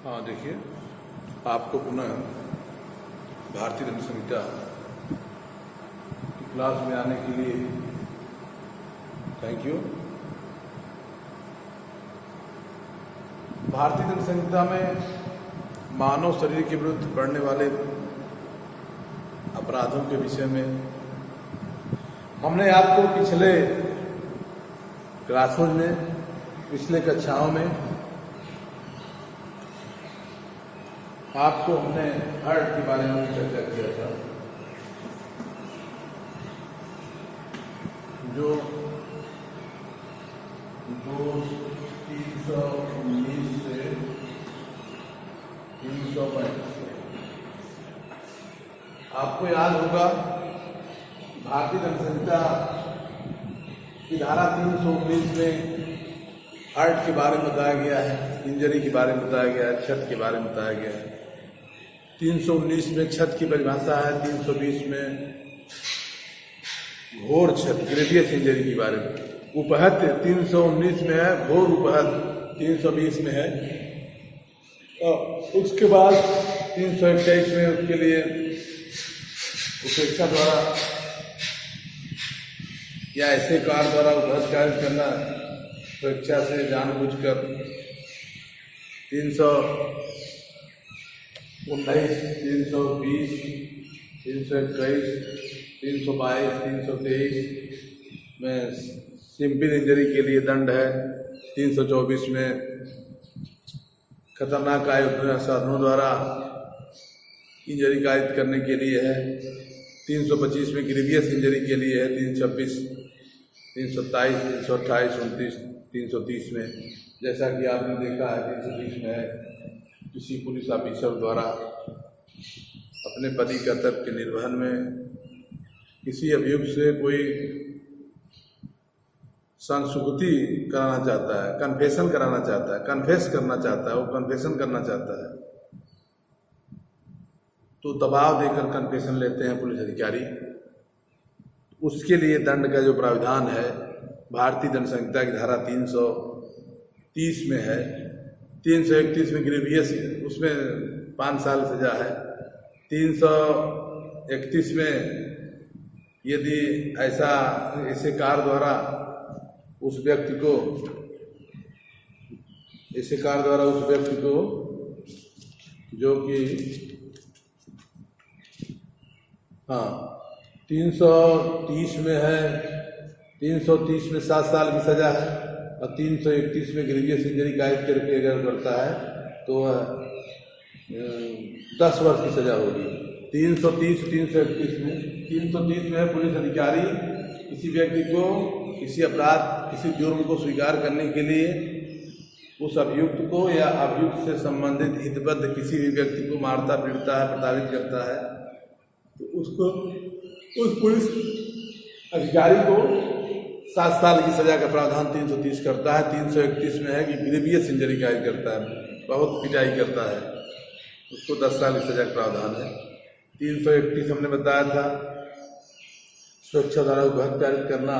हाँ, देखिए, आपको पुनः भारतीय दंड संहिता की क्लास में आने के लिए थैंक यू। भारतीय दंड संहिता में मानव शरीर के विरुद्ध बढ़ने वाले अपराधों के विषय में हमने आपको पिछले क्लासों में, पिछले कक्षाओं में आपको हमने हर्ट के बारे में चर्चा किया था, जो 319 से 335 आपको याद होगा भारतीय दंड संहिता की धारा 319 में हर्ट के बारे में बताया गया है, इंजरी के बारे में बताया गया है, क्षत के बारे में बताया गया है। 319 में क्षत की परिभाषा है, 320 में घोर क्षत ग्रेवियस इंजरी के बारे में। उपहत 319 में है, घोर उपहत 320 में है। उसके बाद 321 में उसके लिए उपेक्षा द्वारा या ऐसे कार द्वारा उपहत कार्य करना स्वेच्छा से जानबूझकर 319, 320, 321, 322, 323 में सिंपल इंजरी के लिए दंड है। 324 में खतरनाक आयुध साधनों द्वारा इंजरी कायद करने के लिए है। 325 में ग्रीवियस इंजरी के लिए है। 326, 327, 328, 29, 330 में जैसा कि आपने देखा है 330 में है किसी पुलिस ऑफिसर द्वारा अपने पति कर्तव्य के निर्वहन में किसी अभियुक्त से कोई संस्कृति कराना चाहता है, कन्फेशन कराना चाहता है, कन्फेस करना चाहता है, वो कन्फेशन करना चाहता है तो दबाव देकर कन्फेशन लेते हैं पुलिस अधिकारी। उसके लिए दंड का जो प्राविधान है भारतीय दंड संहिता की धारा 330 में है। 331 में ग्रेवियस, उसमें 5 साल सजा है। 331 में यदि ऐसे कार द्वारा उस व्यक्ति को जो कि 330 में है, 330 में 7 साल की सजा है और 331 में ग्रेवियस इंजरी कायद करके अगर करता है तो 10 वर्ष की सजा होगी। 330, 330 में है पुलिस अधिकारी किसी व्यक्ति को किसी अपराध, किसी जुर्म को स्वीकार करने के लिए उस अभियुक्त को या अभियुक्त से संबंधित हितबद्ध किसी भी व्यक्ति को मारता, पीटता है, प्रताड़ित करता है तो उसको, उस पुलिस अधिकारी को 7 साल की सजा का प्रावधान 330 करता है। 331 में है कि ग्रेवियस इंजरी कायद करता है, बहुत पिटाई करता है, उसको 10 साल की सजा का प्रावधान है। 331 हमने बताया था स्वेच्छा द्वारा उपहत कार्य करना,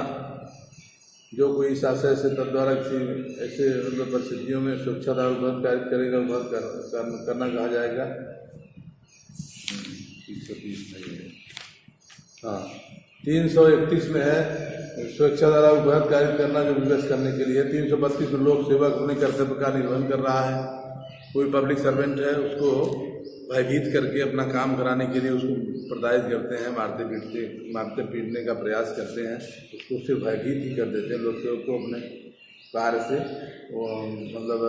जो कोई इस आशय से तब द्वारा किसी ऐसे मतलब परिस्थितियों में स्वेच्छा द्वारा उपहत कार्य करेगा, उपहत करना कहा जाएगा। 330 नहीं है, हाँ 331 में है स्वेच्छा द्वारा उपहत कार्य करना जो विवश करने के लिए। 332 लोक सेवक अपने कर्तव्य का निर्वहन कर रहा है, कोई पब्लिक सर्वेंट है उसको भयभीत करके अपना काम कराने के लिए उसको प्रताड़ित करते हैं, मारते पीटने का प्रयास करते हैं, उसको सिर्फ भयभीत ही कर देते हैं। लोक सेवक को अपने कार्य से मतलब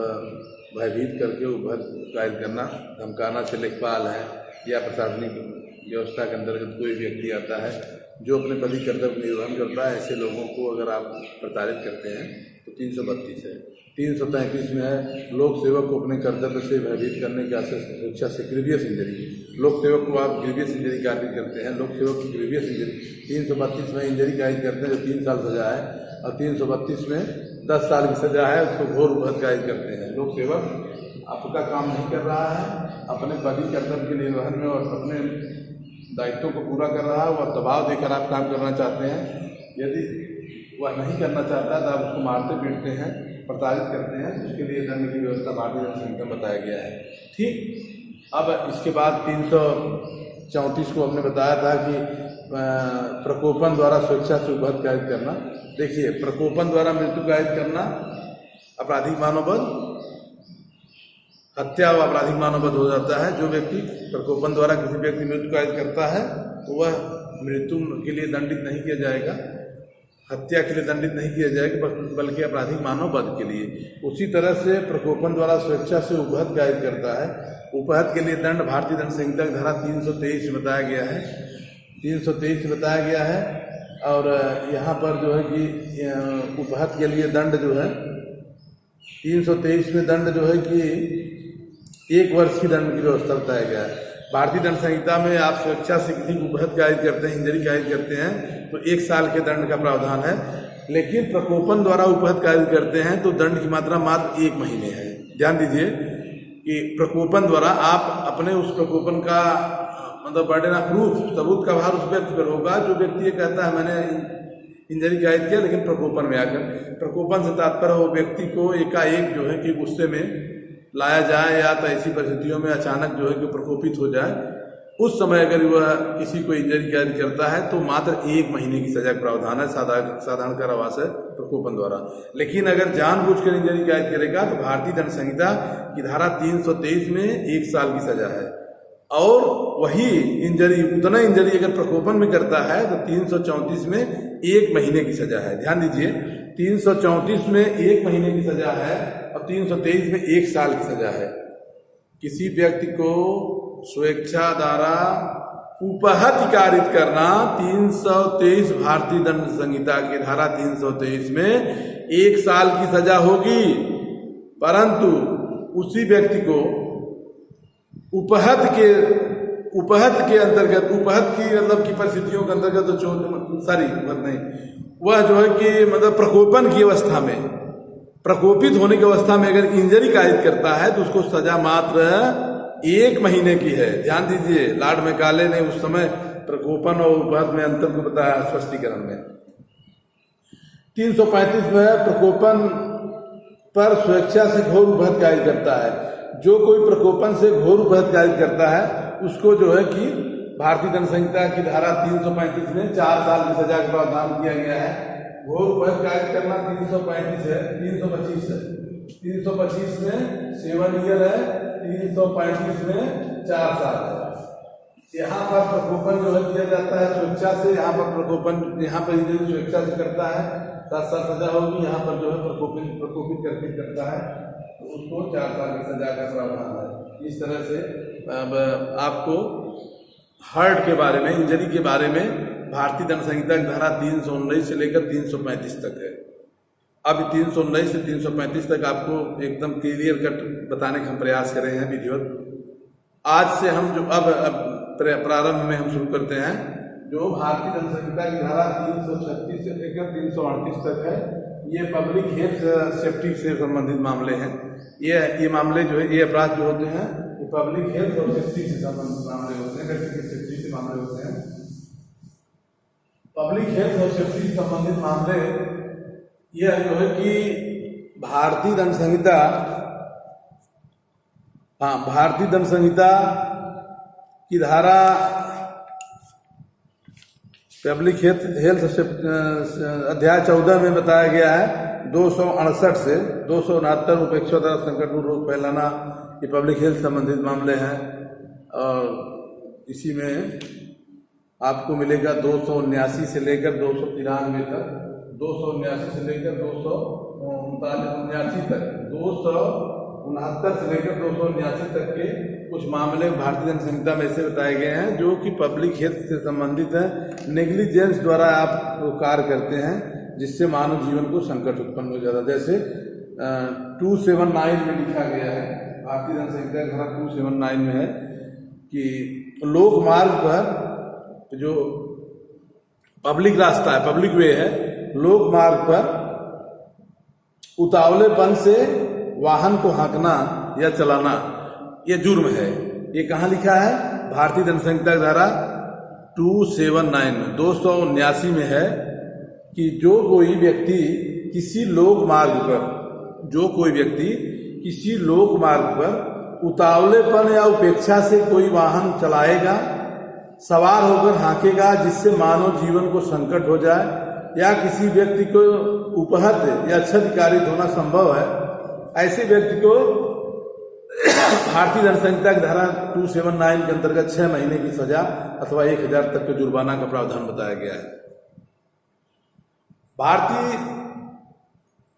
भयभीत करके उपहत कार्य करना, धमकाना से लेखपाल है या प्रशासनिक व्यवस्था के अंतर्गत कोई व्यक्ति आता है जो अपने पति कर्तव्य निर्वहन करता है, ऐसे लोगों को अगर आप प्रताड़ित करते हैं तो 332 है। 333 में है लोक सेवक को अपने कर्तव्य से भयभीत करने की स्वेच्छा से ग्रेवियस इंजरी, लोक सेवक को आप ग्रेवियस इंजरी कायद करते हैं, लोक सेवक की ग्रेवियस इंजरी। 332 में इंजरी कायद करते हैं जो 3 साल सजा है और 332 में 10 साल की सजा है, उसको घोर उपहत कायद करते हैं। लोक सेवक आपका काम नहीं कर रहा है, अपने पति कर्तव्य के निर्वहन में और अपने दायित्वों को पूरा कर रहा है, वह दबाव देकर आप काम करना चाहते हैं। यदि वह नहीं करना चाहता तो आप उसको मारते पीटते हैं प्रताड़ित करते हैं उसके लिए दंड की व्यवस्था भारतीय दंड संहिता में बताया गया है। ठीक, अब इसके बाद 334 को हमने बताया था कि प्रकोपन द्वारा स्वेच्छा से उपहत कायद करना। देखिए, प्रकोपन द्वारा मृत्यु कायद करना आपराधिक मानववध, हत्या व आपराधिक मानववध हो जाता है। जो व्यक्ति प्रकोपन द्वारा किसी व्यक्ति मृत्यु कायद करता है तो वह मृत्यु के लिए दंडित नहीं किया जाएगा, हत्या के लिए दंडित नहीं किया जाएगा, बल्कि आपराधिक मानववध के लिए। उसी तरह से प्रकोपन द्वारा स्वेच्छा से उपहत कायद करता है। उपहत के लिए दंड भारतीय दंड संहिता की धारा 323 में बताया गया है, 323 में बताया गया है। और यहाँ पर जो है कि उपहत के लिए दंड जो है 323 में दंड जो है कि 1 वर्ष की दंड की व्यवस्था बताया गया है। भारतीय दंड संहिता में आप स्वेच्छा से किसी को उपहत कायद करते हैं, इंजरी कायद करते हैं तो 1 साल के दंड का प्रावधान है। लेकिन प्रकोपन द्वारा उपहत कायद करते हैं तो दंड की मात्रा मात्र 1 महीने है। ध्यान दीजिए कि प्रकोपन द्वारा आप अपने उस प्रकोपन का मतलब बर्डन ऑफ प्रूफ, सबूत का भार उस व्यक्ति पर होगा जो व्यक्ति ये कहता है मैंने इंजरी कायद किया लेकिन प्रकोपन में आकर। प्रकोपन से तात्पर्य हो व्यक्ति को एकाएक जो है कि गुस्से में लाया जाए या तो ऐसी परिस्थितियों में अचानक जो है कि प्रकोपित हो जाए, उस समय अगर वह किसी को इंजरी कायद करता है तो मात्र 1 महीने की सजा का प्रावधान है, साधारण कारावास है प्रकोपन द्वारा। लेकिन अगर जानबूझकर इंजरी कायद करेगा तो भारतीय दंड संहिता की धारा 323 में 1 साल की सजा है। और वही इंजरी, उतना इंजरी अगर प्रकोपन में करता है तो 334 में 1 महीने की सजा है। ध्यान दीजिए, 334 में 1 महीने की सजा है और 323 में 1 साल की सजा है। किसी व्यक्ति को स्वेच्छा द्वारा उपहत कारित करना 323 भारतीय दंड संहिता की धारा 323 में 1 साल की सजा होगी। परंतु उसी व्यक्ति को उपहत के अंतर्गत, उपहत की मतलब की परिस्थितियों के अंतर्गत वह जो है कि मतलब प्रकोपन की अवस्था में, प्रकोपित होने की अवस्था में अगर इंजरी कायद करता है तो उसको सजा मात्र 1 महीने की है। ध्यान दीजिए, लॉर्ड मैकाले ने उस समय प्रकोपन और उपहत में अंतर को बताया स्पष्टीकरण में। 335 में प्रकोपन पर स्वेच्छा से घोर उपहत कायद करता है। जो कोई प्रकोपन से घोर उपहत कायद करता है उसको जो है कि भारतीय दंड संहिता की धारा 335 में 4 साल की सजा का प्रावधान किया गया है। घोर उपहत कायद करना 335 है, 325 है, 325 में 7 ईयर है, 335 में 4 साल है। यहाँ पर प्रकोपन जो है किया जाता है स्वेच्छा से, यहाँ पर प्रकोपन, यहाँ पर इंजरी स्वेच्छा से करता है 7 साल सजा होगी। यहाँ पर जो है प्रकोपित करके करता है तो उसको 4 साल की सजा का प्रावधान है। इस तरह से आपको हर्ट के बारे में, इंजरी के बारे में भारतीय दंड संहिता की धारा 319 से लेकर 335 तक है। अब 319 से 335 तक आपको एकदम क्लियर कट बताने का हम प्रयास कर रहे हैं वीडियो। आज से हम जो अब प्रारंभ में हम शुरू करते हैं जो भारतीय दंड संहिता की धारा 336 से लेकर 338 तक है। ये पब्लिक हेल्थ सेफ्टी से संबंधित मामले हैं। ये मामले जो है, ये अपराध जो होते हैं ये पब्लिक हेल्थ और सेफ्टी से संबंधित मामले होते हैं, व्यक्ति सेफ्टी से मामले होते हैं। पब्लिक हेल्थ और सेफ्टी से संबंधित मामले यह जो है कि भारतीय दंड संहिता, भारतीय दंड संहिता की धारा पब्लिक हेल्थ अध्याय 14 में बताया गया है 268 से 269 उपेक्षा द्वारा संकटपूर्ण रोग फैलाना, ये पब्लिक हेल्थ संबंधित मामले हैं। और इसी में आपको मिलेगा 279 से लेकर 293 तक, 279 से लेकर 279 तक, 269 से लेकर 279 तक के कुछ मामले भारतीय दंड संहिता में ऐसे बताए गए हैं जो कि पब्लिक हेल्थ से संबंधित है। नेग्लिजेंस द्वारा आप वो कार्य करते हैं जिससे मानव जीवन को संकट उत्पन्न हो जाता है। जैसे 279 में लिखा गया है, भारतीय दंड संहिता की धारा 279 में है कि लोक मार्ग पर जो पब्लिक रास्ता है, पब्लिक वे है, लोक मार्ग पर उतावलेपन से वाहन को हाँकना या चलाना ये जुर्म है। ये कहाँ लिखा है? भारतीय दंड संहिता की धारा 279 में 279 में है कि जो कोई व्यक्ति किसी लोक मार्ग पर जो कोई व्यक्ति किसी लोक मार्ग पर उतावलेपन या उपेक्षा से कोई वाहन चलाएगा, सवार होकर हाँकेगा जिससे मानव जीवन को संकट हो जाए, या किसी व्यक्ति को उपहत या क्षतिकारित होना संभव है, ऐसे व्यक्ति को भारतीय दंड संहिता की धारा 279 के अंतर्गत 6 महीने की सजा अथवा 1000 तक के जुर्माना का प्रावधान बताया गया है। भारतीय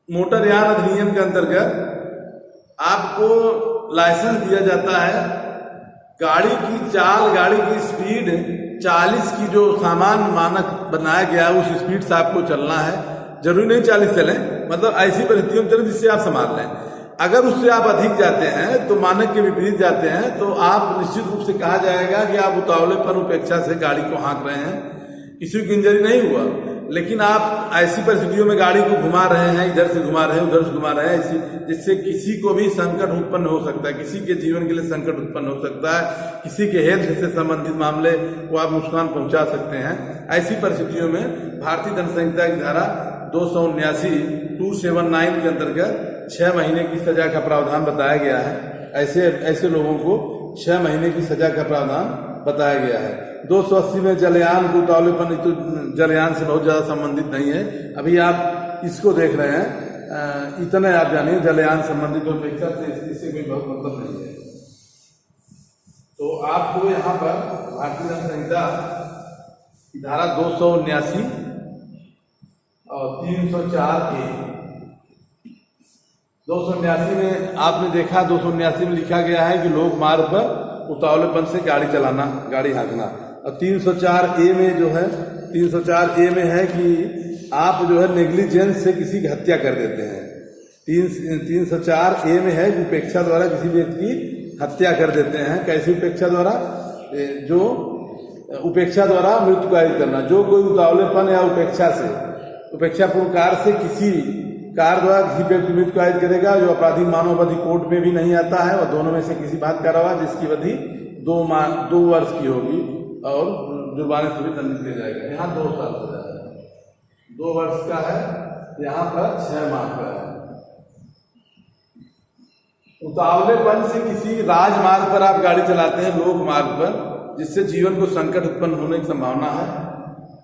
मोटर यान अधिनियम के अंतर्गत आपको लाइसेंस दिया जाता है। गाड़ी की चाल, गाड़ी की स्पीड 40 की जो सामान्य मानक बनाया गया है उस स्पीड से आपको चलना है। जरूरी नहीं 40 चलें, मतलब ऐसी परिस्थितियों में चलें जिससे आप संभाल लें। अगर उससे आप अधिक जाते हैं तो मानक के विपरीत जाते हैं तो आप निश्चित रूप से कहा जाएगा कि आप उतावलेपन उपेक्षा से गाड़ी को हाँक रहे हैं। किसी को इंजरी नहीं हुआ, लेकिन आप ऐसी परिस्थितियों में गाड़ी को घुमा रहे हैं, इधर से घुमा रहे हैं, उधर से घुमा रहे हैं, जिससे किसी को भी संकट उत्पन्न हो सकता है, किसी के जीवन के लिए संकट उत्पन्न हो सकता है, किसी के हेल्थ से संबंधित मामले को आप नुकसान पहुंचा सकते हैं। ऐसी परिस्थितियों में भारतीय दंड संहिता की धारा 279 के अंतर्गत 6 महीने की सजा का प्रावधान बताया गया है। ऐसे लोगों को 6 महीने की सजा का प्रावधान बताया गया है। 280 में जलयान को उतावलेपन, तो जलयान से बहुत ज्यादा संबंधित नहीं है, अभी आप इसको देख रहे हैं, इतने आप जानिए जलयान संबंधित उपेक्षा से इससे कोई बहुत मतलब नहीं है। तो आपको यहाँ पर भारतीय दंड संहिता की धारा 279 और 304A 279 में आपने देखा, 279 में लिखा गया है कि लोक मार्ग पर उतावलेपन से गाड़ी चलाना, गाड़ी हाँकना। और 304A में जो है, 304A में है कि आप जो है नेग्लिजेंस से किसी की हत्या कर देते हैं। 304A में है कि उपेक्षा द्वारा किसी व्यक्ति की हत्या कर देते हैं। कैसी उपेक्षा द्वारा? जो उपेक्षा द्वारा मृत्यु कायित करना। जो कोई उतावलेपन या उपेक्षापूर्ण कार्य से किसी कार्य द्वारा किसी व्यक्ति मृत्यु कायित करेगा, जो अपराधी मानव अवधि कोर्ट में भी नहीं आता है, और दोनों में से किसी बात का रवा जिसकी अवधि 2 वर्ष की होगी और जुर्माने से भी दंडित किया जाएगा। यहाँ 2 साल हो जाएगा, 2 वर्ष का है, यहाँ पर 6 माह का है। उतावलेपन से किसी राजमार्ग पर आप गाड़ी चलाते हैं, लोक मार्ग पर, जिससे जीवन को संकट उत्पन्न होने की संभावना है,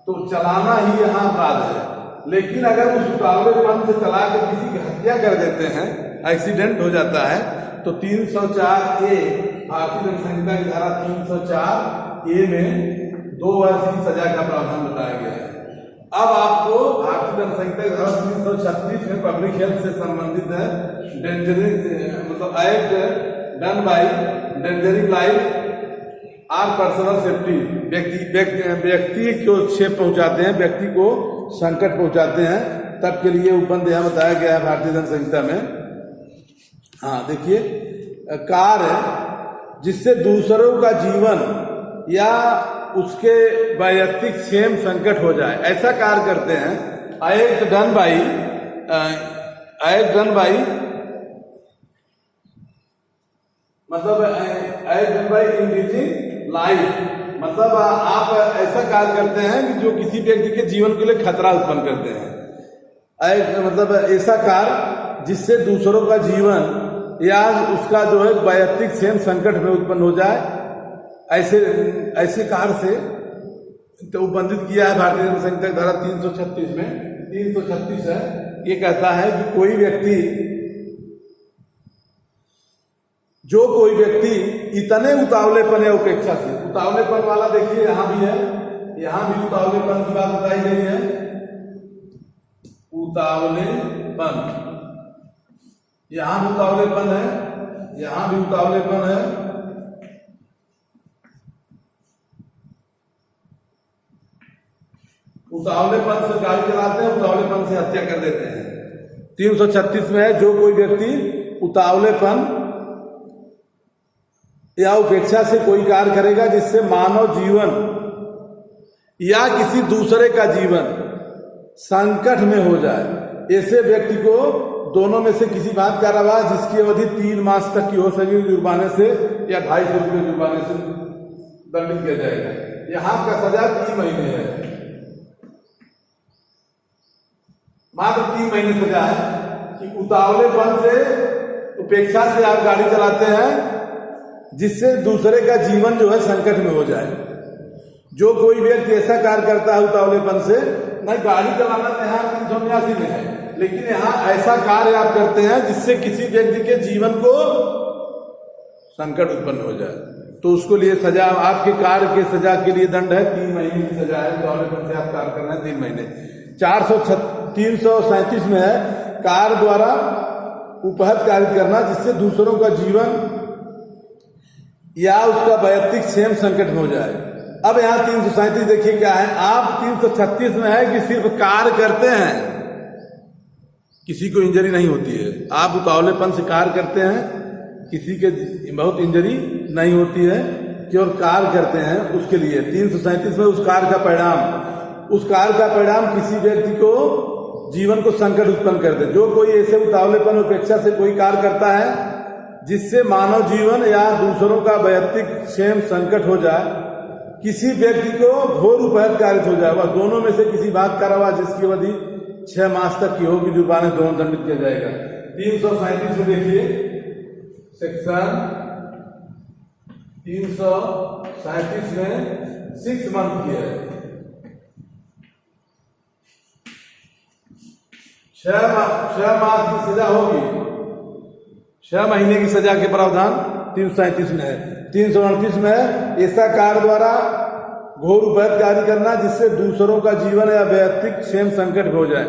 तो चलाना ही यहाँ अपराध है। लेकिन अगर उस उतावलेपन से चला कर किसी की हत्या कर देते हैं, एक्सीडेंट हो जाता है, तो 304A भारतीय दंड संहिता की धारा 304A में 2 वर्ष की सजा का प्रावधान बताया गया है। अब आपको भारतीय दंड संहिता की धारा 336 में पब्लिक हेल्थ से संबंधित है, मतलब act done by endangering life or personal safety, व्यक्ति को क्षेप पहुंचाते हैं, व्यक्ति को संकट पहुंचाते हैं, तब के लिए उपबंध यहाँ बताया गया है भारतीय दंड संहिता में। हाँ देखिए, कार्य जिससे दूसरों का जीवन या उसके वैयक्तिक क्षेम संकट हो जाए, ऐसा कार्य करते हैं। एक्ट डन बाई मतलब एक्ट डन बाई इंग्रेजिंग लाइफ, मतलब आप ऐसा कार्य करते हैं कि जो किसी व्यक्ति के जीवन के लिए खतरा उत्पन्न करते हैं। मतलब ऐसा कार्य जिससे दूसरों का जीवन या उसका जो है वैयक्तिक क्षेम संकट में उत्पन्न हो जाए, ऐसे कार्य से तो उपबंधित किया है भारतीय दंड संहिता धारा 336 में। 336 है, ये कहता है कि कोई व्यक्ति इतने उतावलेपन या उपेक्षा से, उतावलेपन वाला देखिए यहाँ भी है, यहाँ भी उतावलेपन की बात बताई गई है। उतावलेपन, यहाँ भी उतावलेपन है, यहाँ भी उतावलेपन है। उतावलेपन से गाड़ी चलाते हैं, उतावलेपन से हत्या कर देते हैं। 336 में है, जो कोई व्यक्ति उतावलेपन या उपेक्षा से कोई कार्य करेगा जिससे मानव जीवन या किसी दूसरे का जीवन संकट में हो जाए, ऐसे व्यक्ति को दोनों में से किसी बात का रवा जिसकी अवधि 3 मास तक की हो सके जुर्माने से या 250 रुपये जुर्माने से दंडित किया जाएगा। यहाँ का सजा 3 महीने है, मात्र 3 महीने सजा है। कि उतावलेपन से, उपेक्षा से आप गाड़ी चलाते हैं जिससे दूसरे का जीवन जो है संकट में हो जाए। जो कोई व्यक्ति ऐसा कार्य करता है उतावलेपन से, नहीं गाड़ी चलाना तो यहाँ 389 में है, लेकिन यहाँ ऐसा कार्य आप करते हैं जिससे किसी व्यक्ति के जीवन को संकट उत्पन्न हो जाए, तो उसको लिए सजा, आपके कार्य के सजा के लिए दंड है 3 महीने की सजा है। उतावलेपन से आप कार्य करना है 3 महीने। 337 में है कार्य द्वारा उपहत कार्य करना जिससे दूसरों का जीवन या उसका वैयक्तिक क्षेम संकट में हो जाए। अब यहाँ 337 देखिए क्या है। आप 336 में है कि सिर्फ कार्य करते हैं, किसी को इंजरी नहीं होती है। आप उतावलेपन से कार्य करते हैं, किसी के बहुत इंजरी नहीं होती है, केवल कार्य करते हैं उसके लिए। 337 में उस कार्य का परिणाम किसी व्यक्ति को जीवन को संकट उत्पन्न कर दे। जो कोई ऐसे उतावलेपन उपेक्षा से कोई कार्य करता है जिससे मानव जीवन या दूसरों का वैयक्तिक क्षेम संकट हो जाए, किसी व्यक्ति को घोर उपहत कारित हो जाए, वह दोनों में से किसी बात कार्रवाई जिसकी अवधि 6 मास तक की होगी, जुर्माने दोनों दंडित किया जाएगा। 337 में देखिए सेक्शन 337 में 6 मंथ की है, 6 मास की सजा होगी, 6 महीने की सजा के प्रावधान 337 में है। 338 में है ऐसा कार्य द्वारा घोर उपहत कार्य करना जिससे दूसरों का जीवन या वैयक्तिक क्षेम संकट हो जाए।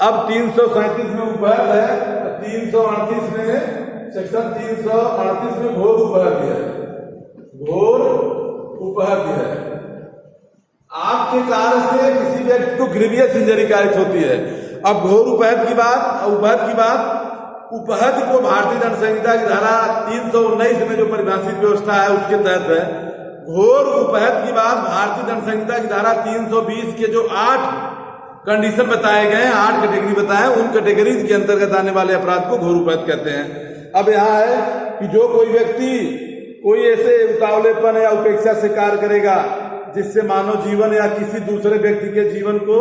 अब 337 में उपहत है, 338 में सेक्शन 338 में घोर उपहत है। घोर उपहत है आपके कार्य से किसी व्यक्ति को ग्रीवियस इंजरी कारित होती है। अब घोर उपहत की बात, उपहत को भारतीय दंड संहिता की धारा 319 में जो परिभाषित व्यवस्था है उसके तहत है। घोर उपहत की बात भारतीय दंड संहिता की धारा 320 के जो 8 कंडीशन बताए गए हैं, 8 कैटेगरी बताए, उन कैटेगरीज के अंतर्गत आने वाले अपराध को घोर उपहत कहते हैं। अब यहाँ है कि जो कोई व्यक्ति कोई ऐसे उतावलेपन या उपेक्षा से कार्य करेगा जिससे मानव जीवन या किसी दूसरे व्यक्ति के जीवन को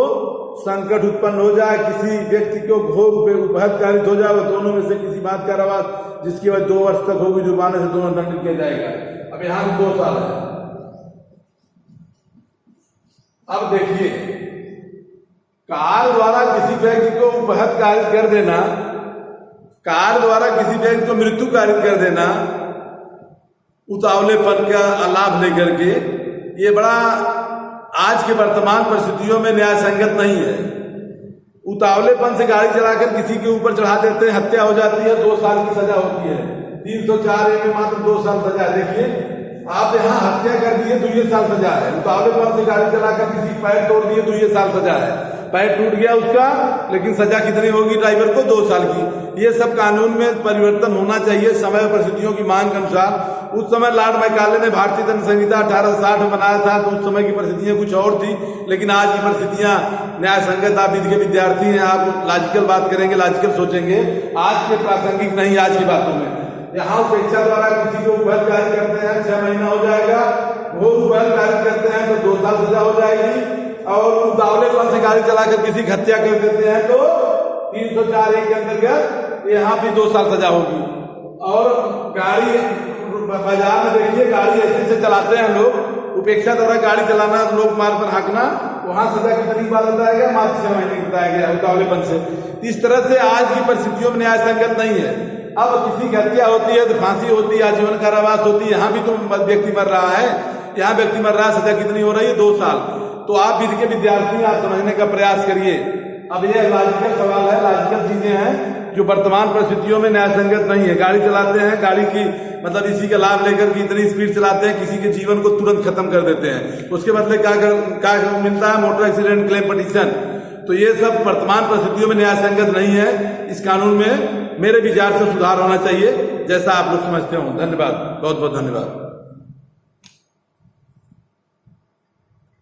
संकट उत्पन्न हो जाए, किसी व्यक्ति को घोर उपहत कारित हो जाए, दोनों में से किसी बात का रवाज जिसकी वजह 2 वर्ष तक होगी, जुर्माने से दोनों दंडित किया जाएगा। अब यहाँ भी 2 साल है। अब देखिए कार्य द्वारा किसी व्यक्ति को उपहत कारित कर देना, कार्य द्वारा किसी व्यक्ति को मृत्यु कारित कर देना उतावलेपन का लाभ लेकर के, ये बड़ा आज के वर्तमान परिस्थितियों में न्याय संगत नहीं है। उतावलेपन से गाड़ी चलाकर किसी के ऊपर चढ़ा देते हैं, हत्या हो जाती है, 2 साल की सजा होती है। 304A में मात्र 2 साल सजा। देखिए आप यहाँ हत्या कर दिए तो ये साल सजा है, उतावलेपन से गाड़ी चलाकर किसी पैर तोड़ दिए तो ये साल सजा है। पैर टूट गया उसका, लेकिन सजा कितनी होगी ड्राइवर को? 2 साल की। ये सब कानून में परिवर्तन होना चाहिए समय परिस्थितियों की मांग के अनुसार। उस समय लॉर्ड मैकाले ने भारतीय दंड संहिता 1860 में बनाया था, तो उस समय की परिस्थितियां कुछ और थी, लेकिन आज की परिस्थितियां न्याय संगत। आप विधि के विद्यार्थी हैं, आप लॉजिकल बात करेंगे, लॉजिकल सोचेंगे, आज के प्रासंगिक नहीं आज की बातों में। यहाँ उपेक्षा द्वारा किसी को उपहत कार्य करते हैं 6 महीना हो जाएगा, वो उपहत कार्य करते हैं तो 2 साल सजा हो जाएगी, और उतावलेपन से गाड़ी चलाकर किसी की हत्या कर देते हैं तो 304A के अंतर्गत यहाँ भी 2 साल सजा होगी। और गाड़ी बाजार में देखिए गाड़ी ऐसे चलाते हैं लोग, उपेक्षा द्वारा गाड़ी चलाना, लोग मार्ग पर हाँकना, वहां सजा कितनी बार बताया गया? मात्र 6 महीने बताया गया उतावलेपन से। इस तरह से आज की परिस्थितियों में न्याय संगत नहीं है। अब किसी की हत्या होती है तो फांसी होती है, आजीवन कारावास होती है, यहाँ भी तो व्यक्ति मर रहा है, यहाँ व्यक्ति मर रहा है, सजा कितनी हो रही है? 2 साल। तो आप विधि के विद्यार्थी, आप समझने का प्रयास करिए। अब यह लॉजिकल सवाल है, लॉजिकल चीजें हैं जो वर्तमान परिस्थितियों में न्याय संगत नहीं है। गाड़ी चलाते हैं, गाड़ी की मतलब इसी का लाभ लेकर के इतनी स्पीड चलाते हैं, किसी के जीवन को तुरंत खत्म कर देते हैं। उसके बदले क्या मिलता है? Motor accident claim petition. तो ये सब वर्तमान परिस्थितियों में न्याय संगत नहीं है। इस कानून में मेरे विचार से सुधार होना चाहिए, जैसा आप लोग समझते हो। धन्यवाद, बहुत बहुत धन्यवाद।